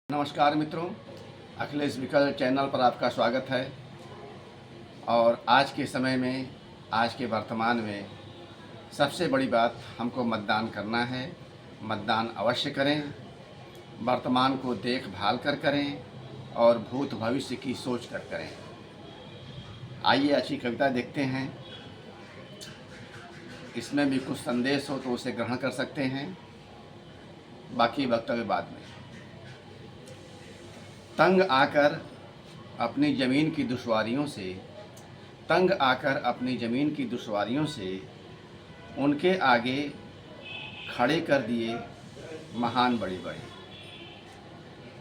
नमस्कार मित्रों, अखिलेश विकल चैनल पर आपका स्वागत है। और आज के समय में, आज के वर्तमान में सबसे बड़ी बात हमको मतदान करना है। मतदान अवश्य करें, वर्तमान को देखभाल कर करें और भूत भविष्य की सोच कर करें। आइए अच्छी कविता देखते हैं, इसमें भी कुछ संदेश हो तो उसे ग्रहण कर सकते हैं, बाकी वक्तव्य बाद में। तंग आकर अपनी ज़मीन की दुश्वारियों से, तंग आकर अपनी ज़मीन की दुश्वारियों से उनके आगे खड़े कर दिए महान बड़े बड़े,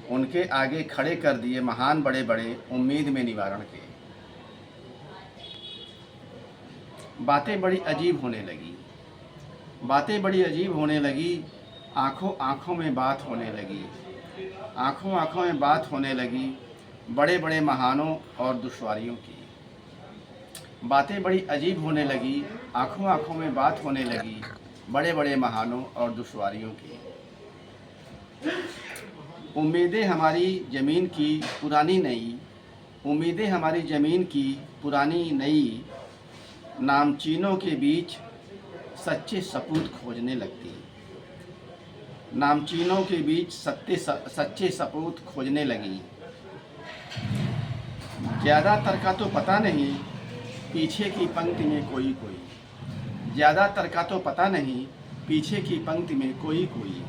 उनके आगे खड़े कर दिए महान बड़े बड़े उम्मीद में निवारण के। बातें बड़ी अजीब होने लगी, बातें बड़ी अजीब होने लगी, आँखों आँखों में बात होने लगी, आँखों आँखों में बात होने लगी बड़े बड़े महानों और दुश्वारियों की। बातें बड़ी अजीब होने लगी, आँखों आँखों में बात होने लगी बड़े बड़े महानों और दुश्वारियों की। उम्मीदें हमारी ज़मीन की पुरानी नई, उम्मीदें हमारी ज़मीन की पुरानी नई, नामचीनों के बीच सच्चे सपूत खोजने लगती। नामचीनों के बीच सच्चे सपूत खोजने लगी। ज़्यादातर का तो पता नहीं पीछे की पंक्ति में कोई कोई, ज़्यादातर का तो पता नहीं पीछे की पंक्ति में कोई कोई।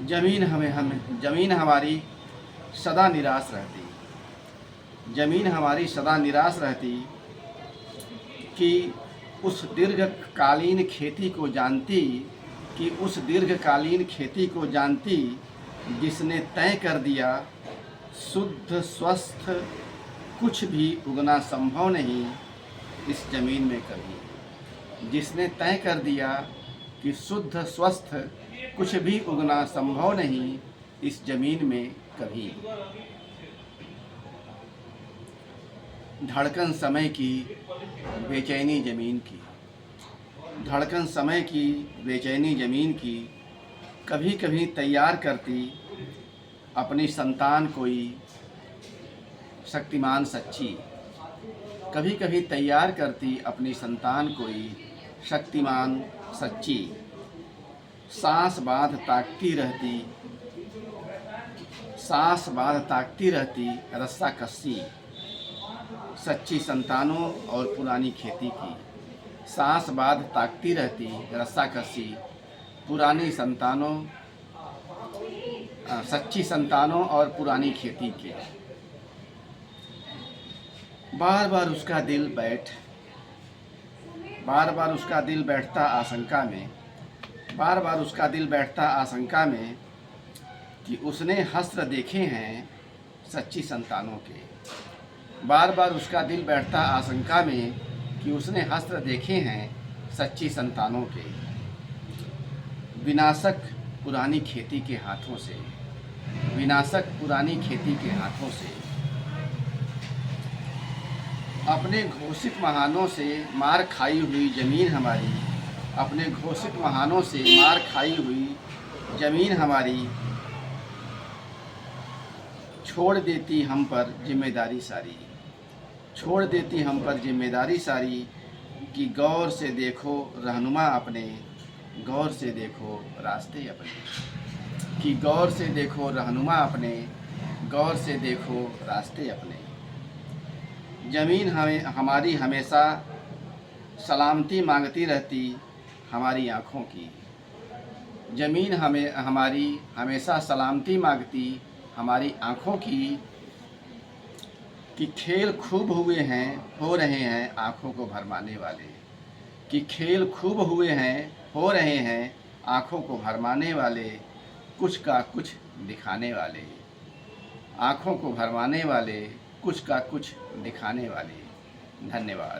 ज़मीन हमारी सदा निराश रहती, ज़मीन हमारी सदा निराश रहती कि उस दीर्घकालीन खेती को जानती, कि उस दीर्घकालीन खेती को जानती जिसने तय कर दिया शुद्ध स्वस्थ कुछ भी उगना संभव नहीं इस ज़मीन में कभी, जिसने तय कर दिया कि शुद्ध स्वस्थ कुछ भी उगना संभव नहीं इस ज़मीन में कभी। धड़कन समय की बेचैनी ज़मीन की, धड़कन समय की बेचैनी ज़मीन की, कभी कभी तैयार करती अपनी संतान कोई शक्तिमान सच्ची, कभी कभी तैयार करती अपनी संतान कोई शक्तिमान सच्ची। सांस बाँध ताकती रहती, सांस बाँध ताकती रहती रस्सा कस्सी, सच्ची संतानों और पुरानी खेती की। सांस बाँध ताकती रहती रस्सा कस्सी, पुरानी संतानों, सच्ची संतानों और पुरानी खेती के। बार बार उसका दिल बैठता आशंका में, बार बार उसका दिल बैठता आशंका में कि उसने हस्त्र देखे हैं सच्ची संतानों के। बार बार उसका दिल बैठता आशंका में कि उसने हस्त्र देखे हैं सच्ची संतानों के। विनाशक पुरानी खेती के हाथों से, विनाशक पुरानी खेती के हाथों से। अपने घोषित महानों से मार खाई हुई ज़मीन हमारी, अपने घोषित महानों से मार खाई हुई ज़मीन हमारी छोड़ देती हम पर जिम्मेदारी सारी, छोड़ देती हम पर जिम्मेदारी सारी कि गौर से देखो रहनुमा अपने, गौर से देखो रास्ते अपने, कि गौर से देखो रहनुमा अपने, गौर से देखो रास्ते अपने। ज़मीन हमारी हमेशा सलामती मांगती रहती हमारी आँखों की, ज़मीन हमारी हमेशा सलामती मांगती हमारी आँखों की, कि खेल खूब हुए हैं हो रहे हैं आँखों को भरमाने वाले, कि खेल खूब हुए हैं हो रहे हैं आँखों को भरमाने वाले, कुछ का कुछ दिखाने वाले, आँखों को भरमाने वाले, कुछ का कुछ दिखाने वाले। धन्यवाद।